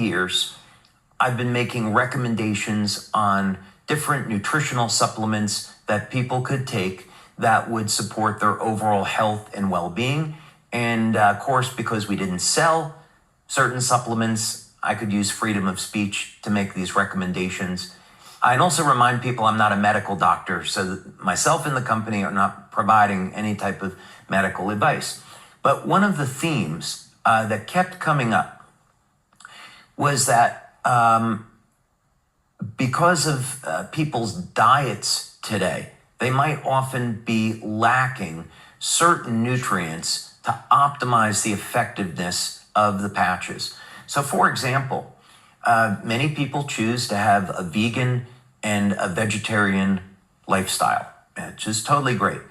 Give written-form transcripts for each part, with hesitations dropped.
years, I've been making recommendations on different nutritional supplements that people could take that would support their overall health and well-being. And of course, because we didn't sell certain supplements, I could use freedom of speech to make these recommendations. I'd also remind people I'm not a medical doctor, so myself and the company are not providing any type of medical advice. But one of the themes that kept coming up was that because of people's diets today, they might often be lacking certain nutrients to optimize the effectiveness of the patches. So for example, many people choose to have a vegan and a vegetarian lifestyle, which is totally great.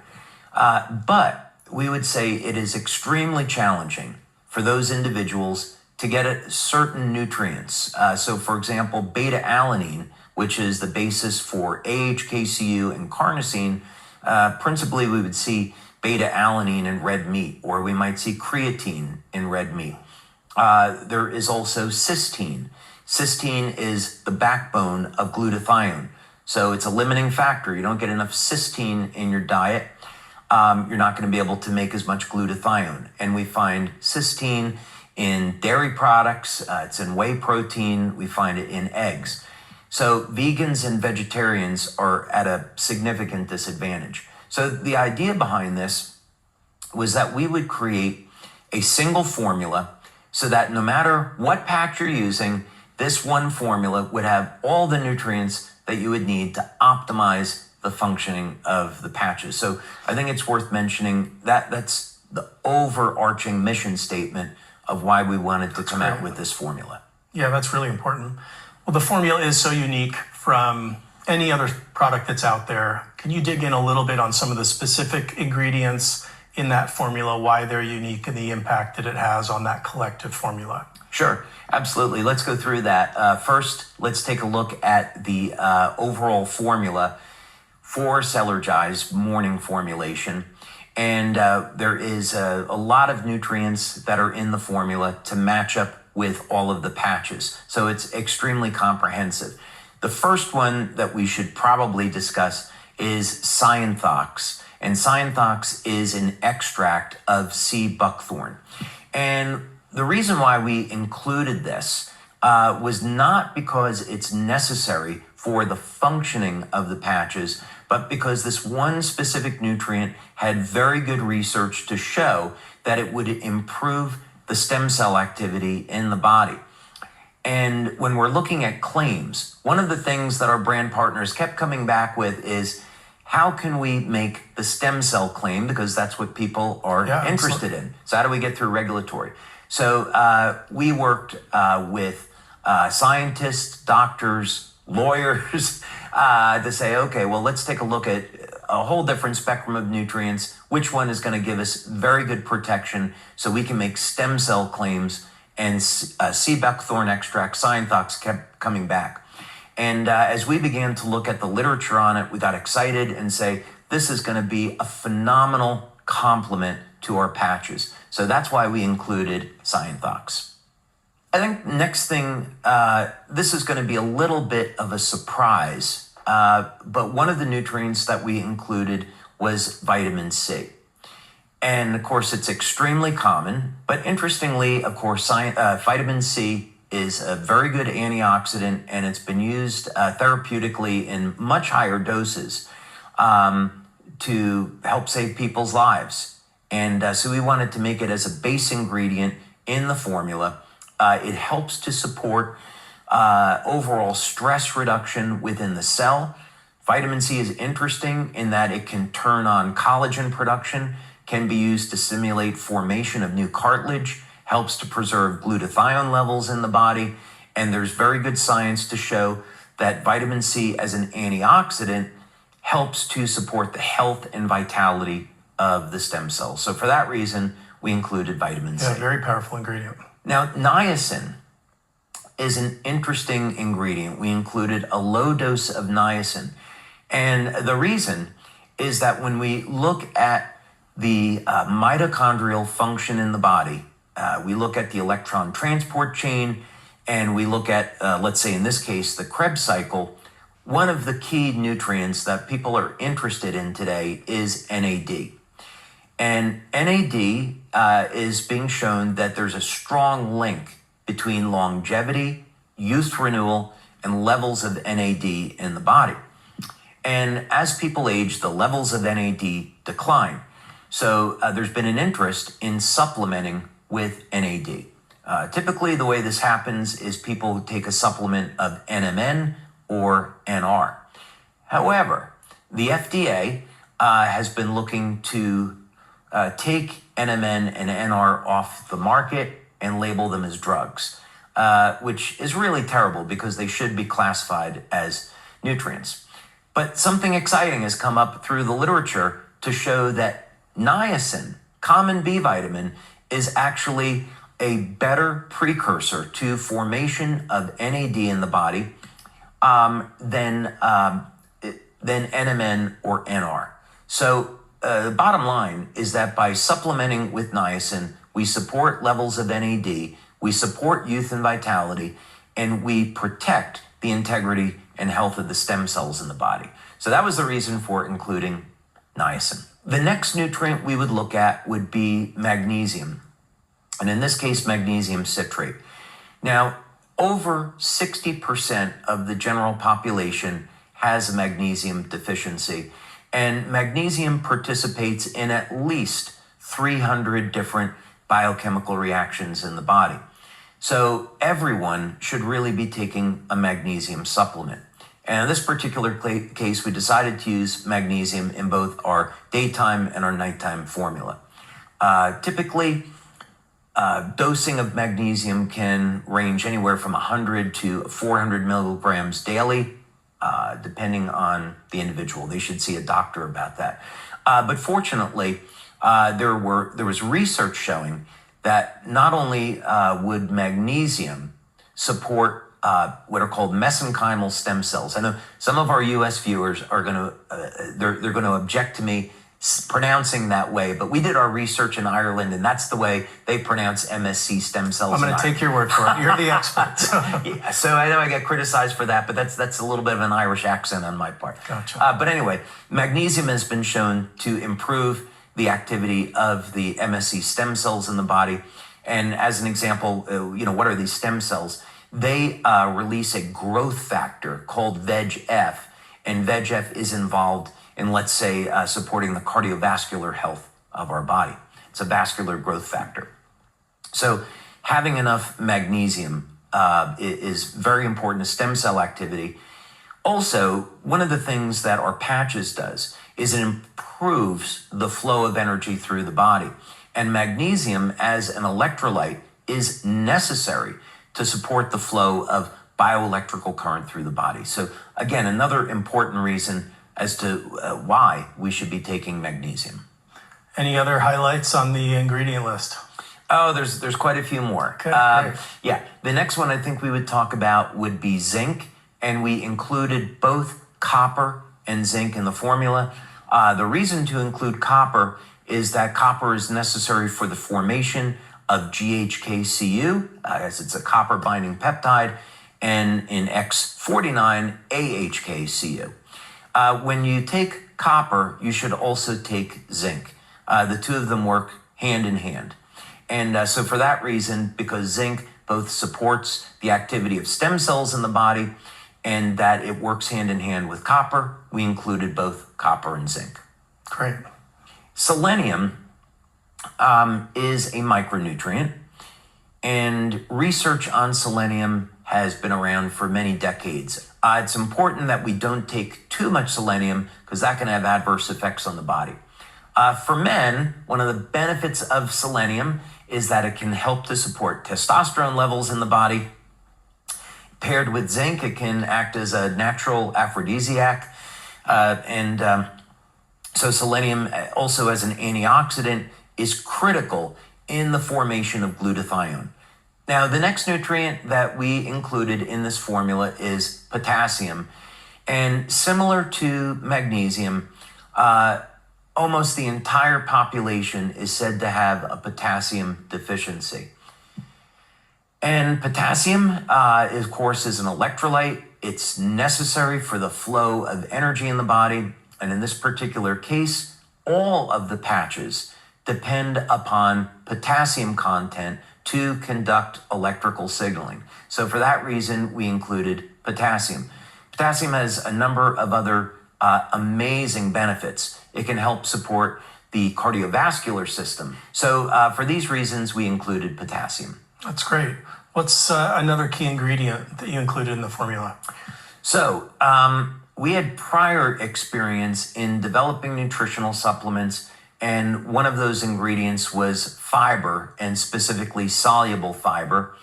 But we would say it is extremely challenging for those individuals to get certain nutrients. So for example, beta-alanine, which is the basis for AHKCU and carnosine, principally we would see beta-alanine in red meat, or we might see creatine in red meat. There is also cysteine. Cysteine is the backbone of glutathione. So it's a limiting factor. You don't get enough cysteine in your diet, you're not going to be able to make as much glutathione. And we find cysteine in dairy products, it's in whey protein, we find it in eggs. So vegans and vegetarians are at a significant disadvantage. So the idea behind this was that we would create a single formula so that no matter what patch you're using, this one formula would have all the nutrients that you would need to optimize the functioning of the patches. So I think it's worth mentioning that that's the overarching mission statement of why we wanted to come out with this formula. Yeah, that's really important. Well, the formula is so unique from any other product that's out there. Can you dig in a little bit on some of the specific ingredients in that formula, why they're unique, and the impact that it has on that collective formula? Sure, absolutely. Let's go through that. First, let's take a look at the overall formula for Cellergize morning formulation. And there is a lot of nutrients that are in the formula to match up with all of the patches. So it's extremely comprehensive. The first one that we should probably discuss is Cyanothox. And Cyanothox is an extract of sea buckthorn. And the reason why we included this was not because it's necessary for the functioning of the patches, but because this one specific nutrient had very good research to show that it would improve the stem cell activity in the body. And when we're looking at claims, one of the things that our brand partners kept coming back with is, how can we make the stem cell claim? Because that's what people are interested in. So how do we get through regulatory? So we worked with scientists, doctors, lawyers to say, okay, well, let's take a look at a whole different spectrum of nutrients. Which one is going to give us very good protection so we can make stem cell claims? And sea buckthorn extract, Cyanothox, kept coming back. And as we began to look at the literature on it, we got excited and say, this is going to be a phenomenal complement to our patches. So that's why we included Cyanothox. I think next thing, this is going to be a little bit of a surprise, but one of the nutrients that we included was vitamin C. And of course, it's extremely common, but interestingly, of course, vitamin C is a very good antioxidant, and it's been used therapeutically in much higher doses to help save people's lives. And so we wanted to make it as a base ingredient in the formula. It helps to support overall stress reduction within the cell. Vitamin C is interesting in that it can turn on collagen production, can be used to stimulate formation of new cartilage, helps to preserve glutathione levels in the body, and there's very good science to show that vitamin C as an antioxidant helps to support the health and vitality of the stem cells. So for that reason, we included vitamin C. Yeah, very powerful ingredient. Now, niacin is an interesting ingredient. We included a low dose of niacin. And the reason is that when we look at the mitochondrial function in the body, we look at the electron transport chain, and we look at, let's say in this case, the Krebs cycle, one of the key nutrients that people are interested in today is NAD. And NAD is being shown that there's a strong link between longevity, youth renewal, and levels of NAD in the body. And as people age, the levels of NAD decline. So there's been an interest in supplementing with NAD. Typically, the way this happens is people take a supplement of NMN or NR. However, the FDA has been looking to take NMN and NR off the market and label them as drugs, which is really terrible because they should be classified as nutrients. But something exciting has come up through the literature to show that niacin, common B vitamin, is actually a better precursor to formation of NAD in the body than NMN or NR. So the bottom line is that by supplementing with niacin, we support levels of NAD, we support youth and vitality, and we protect the integrity and health of the stem cells in the body. So that was the reason for including niacin. The next nutrient we would look at would be magnesium, and in this case, magnesium citrate. Now, over 60% of the general population has a magnesium deficiency, and magnesium participates in at least 300 different biochemical reactions in the body. So everyone should really be taking a magnesium supplement. And in this particular case, we decided to use magnesium in both our daytime and our nighttime formula. Typically, dosing of magnesium can range anywhere from 100 to 400 milligrams daily, depending on the individual. They should see a doctor about that. But fortunately, there was research showing that not only would magnesium support what are called mesenchymal stem cells. I know some of our U.S. viewers are going to they're going to object to me pronouncing that way, but we did our research in Ireland, and that's the way they pronounce MSC stem cells. I'm going to take your word for it. You're the expert. So. Yeah, so I know I get criticized for that, but that's a little bit of an Irish accent on my part. Gotcha. But anyway, magnesium has been shown to improve the activity of the MSC stem cells in the body. And as an example, what are these stem cells? They release a growth factor called VEGF, and VEGF is involved in, let's say, supporting the cardiovascular health of our body. It's a vascular growth factor. So having enough magnesium is very important to stem cell activity. Also, one of the things that our patches does is it improves the flow of energy through the body. And magnesium as an electrolyte is necessary to support the flow of bioelectrical current through the body. So again, another important reason as to why we should be taking magnesium. Any other highlights on the ingredient list? Oh, there's quite a few more. Okay, great. Yeah, the next one I think we would talk about would be zinc, and we included both copper and zinc in the formula. The reason to include copper is that copper is necessary for the formation of GHKCU, as it's a copper binding peptide, and in X49, AHKCU. When you take copper, you should also take zinc. The two of them work hand in hand. And so for that reason, because zinc both supports the activity of stem cells in the body and that it works hand in hand with copper, we included both copper and zinc. Great. Selenium is a micronutrient, and research on selenium has been around for many decades. It's important that we don't take too much selenium because that can have adverse effects on the body. For men, one of the benefits of selenium is that it can help to support testosterone levels in the body. Paired with zinc, it can act as a natural aphrodisiac. So selenium also as an antioxidant is critical in the formation of glutathione. Now, the next nutrient that we included in this formula is potassium. And similar to magnesium, almost the entire population is said to have a potassium deficiency. And potassium, of course, is an electrolyte. It's necessary for the flow of energy in the body. And in this particular case, all of the patches depend upon potassium content to conduct electrical signaling. So for that reason, we included potassium. Potassium has a number of other amazing benefits. It can help support the cardiovascular system. So for these reasons, we included potassium. That's great. What's another key ingredient that you included in the formula? So we had prior experience in developing nutritional supplements, and one of those ingredients was fiber, and specifically soluble fiber.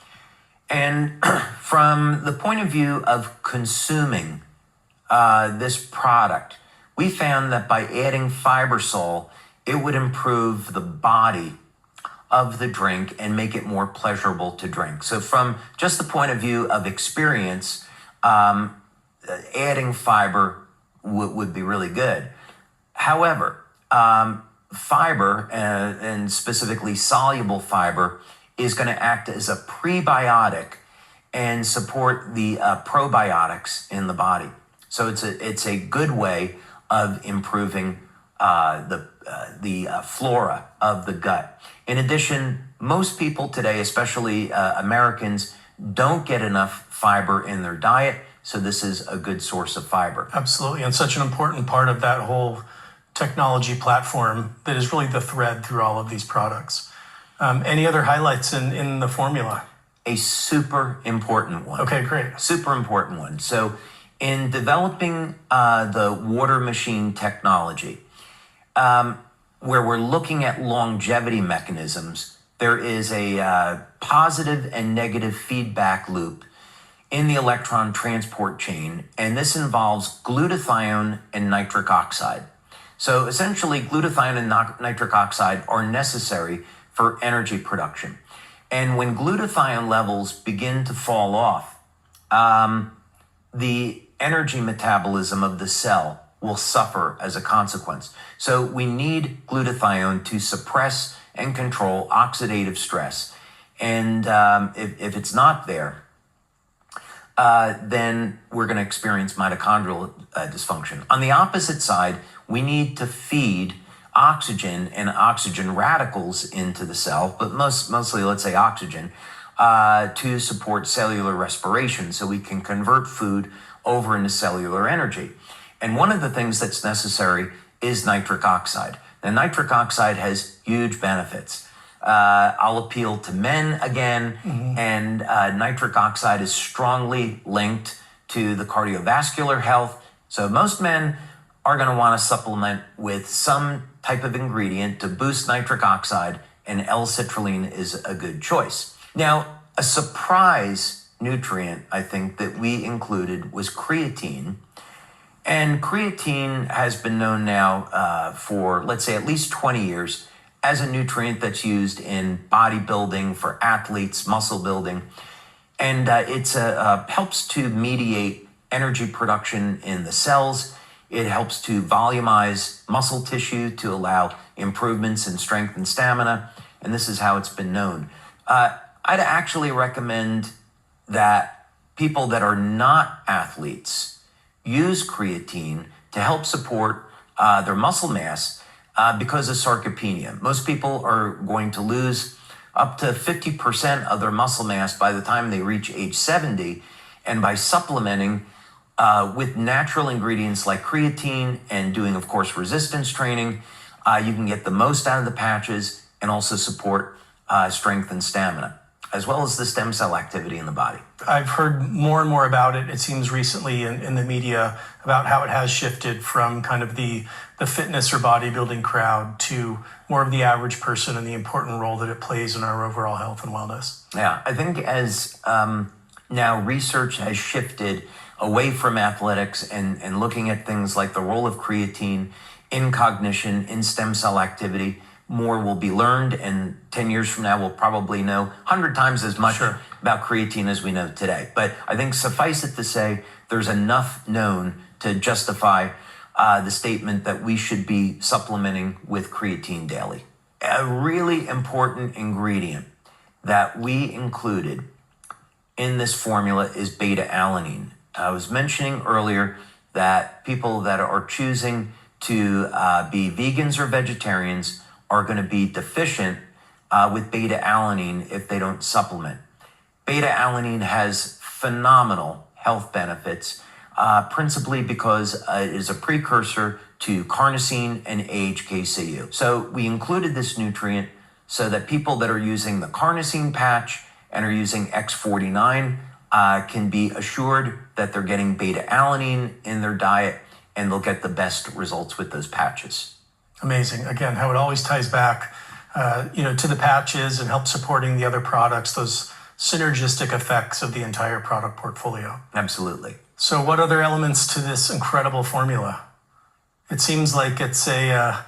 And from the point of view of consuming this product, we found that by adding Fibersol, it would improve the body of the drink and make it more pleasurable to drink. So from just the point of view of experience, adding fiber would be really good. However, fiber, and specifically soluble fiber, is going to act as a prebiotic and support the probiotics in the body. So it's a good way of improving the flora of the gut. In addition, most people today, especially Americans, don't get enough fiber in their diet, so this is a good source of fiber. Absolutely, and such an important part of that whole technology platform that is really the thread through all of these products. Any other highlights in the formula? A super important one. Okay, great. Super important one. So in developing the water machine technology, where we're looking at longevity mechanisms, there is a positive and negative feedback loop in the electron transport chain, and this involves glutathione and nitric oxide. So essentially, glutathione and nitric oxide are necessary for energy production. And when glutathione levels begin to fall off, the energy metabolism of the cell will suffer as a consequence. So we need glutathione to suppress and control oxidative stress. And if it's not there, then we're going to experience mitochondrial dysfunction. On the opposite side, we need to feed oxygen and oxygen radicals into the cell, but mostly, let's say, oxygen, to support cellular respiration so we can convert food over into cellular energy. And one of the things that's necessary is nitric oxide. Now, nitric oxide has huge benefits. I'll appeal to men again, and nitric oxide is strongly linked to the cardiovascular health. So most men are going to want to supplement with some type of ingredient to boost nitric oxide, and L-citrulline is a good choice. Now, a surprise nutrient, I think, that we included was creatine. And creatine has been known now for, let's say, at least 20 years as a nutrient that's used in bodybuilding, for athletes, muscle building. And it helps to mediate energy production in the cells. It helps to volumize muscle tissue to allow improvements in strength and stamina. And this is how it's been known. I'd actually recommend that people that are not athletes use creatine to help support their muscle mass because of sarcopenia. Most people are going to lose up to 50% of their muscle mass by the time they reach age 70. And by supplementing with natural ingredients like creatine and doing, of course, resistance training, you can get the most out of the patches and also support strength and stamina, as well as the stem cell activity in the body. I've heard more and more about it, it seems recently in the media, about how it has shifted from kind of the fitness or bodybuilding crowd to more of the average person and the important role that it plays in our overall health and wellness. Yeah, I think as now research has shifted away from athletics and looking at things like the role of creatine in cognition, in stem cell activity, more will be learned, and 10 years from now, we'll probably know 100 times as much about creatine as we know today. But I think suffice it to say, there's enough known to justify the statement that we should be supplementing with creatine daily. A really important ingredient that we included in this formula is beta-alanine. I was mentioning earlier that people that are choosing to be vegans or vegetarians are going to be deficient with beta-alanine if they don't supplement. Beta-alanine has phenomenal health benefits, principally because it is a precursor to carnosine and AHKCU. So we included this nutrient so that people that are using the carnosine patch and are using X49 can be assured that they're getting beta-alanine in their diet, and they'll get the best results with those patches. Amazing. Again, how it always ties back, to the patches and help supporting the other products, those synergistic effects of the entire product portfolio. Absolutely. So what other elements to this incredible formula? It seems like it's a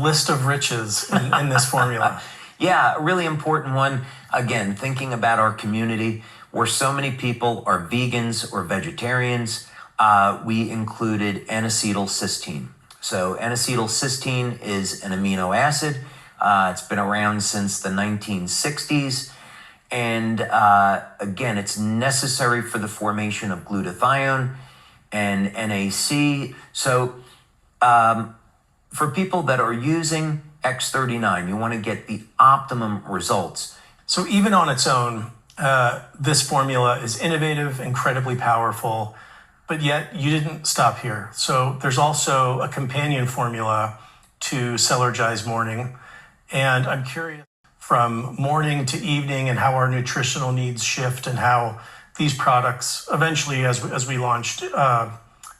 list of riches in this formula. Yeah, a really important one. Again, thinking about our community where so many people are vegans or vegetarians, we included N-acetylcysteine. So N-acetylcysteine is an amino acid. It's been around since the 1960s. And again, it's necessary for the formation of glutathione and NAC. So for people that are using X39, you want to get the optimum results. So even on its own, this formula is innovative, incredibly powerful, but yet you didn't stop here. So there's also a companion formula to Cellergize Morning. And I'm curious from morning to evening and how our nutritional needs shift and how these products eventually, as we launched, the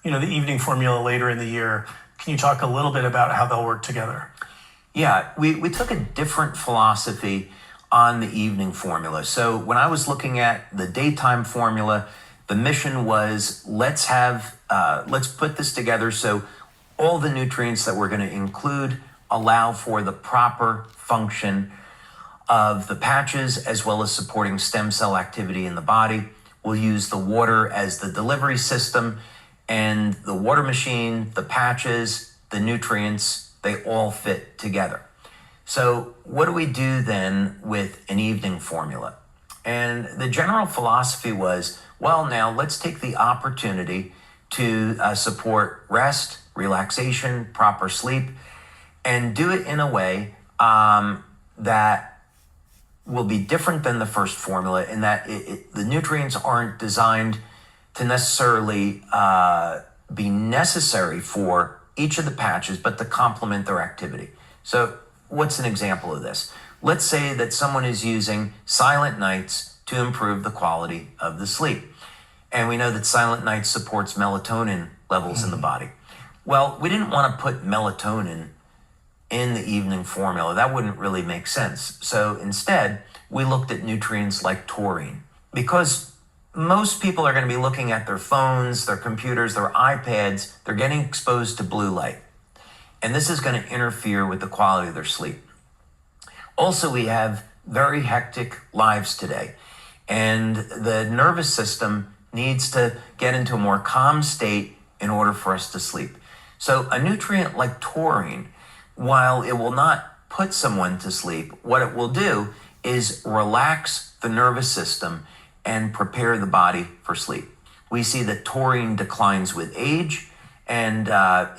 evening formula later in the year, can you talk a little bit about how they'll work together? Yeah, we took a different philosophy on the evening formula. So when I was looking at the daytime formula, the mission was let's put this together so all the nutrients that we're going to include allow for the proper function of the patches as well as supporting stem cell activity in the body. We'll use the water as the delivery system, and the water machine, the patches, the nutrients, they all fit together. So what do we do then with an evening formula? And the general philosophy was, well, now let's take the opportunity to support rest, relaxation, proper sleep, and do it in a way that will be different than the first formula in that the nutrients aren't designed to necessarily be necessary for each of the patches, but to complement their activity. So what's an example of this? Let's say that someone is using Silent Nights to improve the quality of the sleep. And we know that Silent Nights supports melatonin levels in the body. Well, we didn't want to put melatonin in the evening formula. That wouldn't really make sense. So instead, we looked at nutrients like taurine. Because most people are going to be looking at their phones, their computers, their iPads, they're getting exposed to blue light. And this is going to interfere with the quality of their sleep. Also, we have very hectic lives today. And the nervous system needs to get into a more calm state in order for us to sleep. So a nutrient like taurine, while it will not put someone to sleep, what it will do is relax the nervous system and prepare the body for sleep. We see that taurine declines with age. And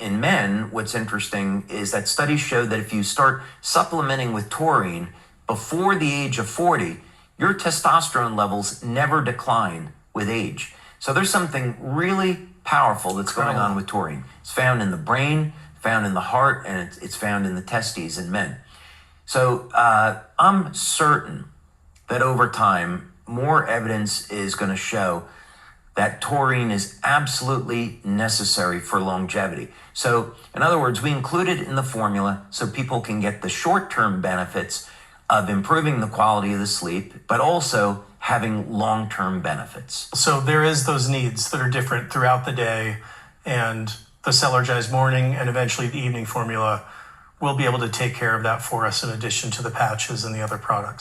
in men, what's interesting is that studies show that if you start supplementing with taurine before the age of 40, your testosterone levels never decline with age. So there's something really powerful that's going on with taurine. It's found in the brain, found in the heart, and it's found in the testes in men. So I'm certain that over time, more evidence is going to show that taurine is absolutely necessary for longevity. So in other words, we include it in the formula so people can get the short-term benefits of improving the quality of the sleep, but also having long-term benefits. So there is those needs that are different throughout the day, and the Cellergize Morning and eventually the evening formula will be able to take care of that for us in addition to the patches and the other products.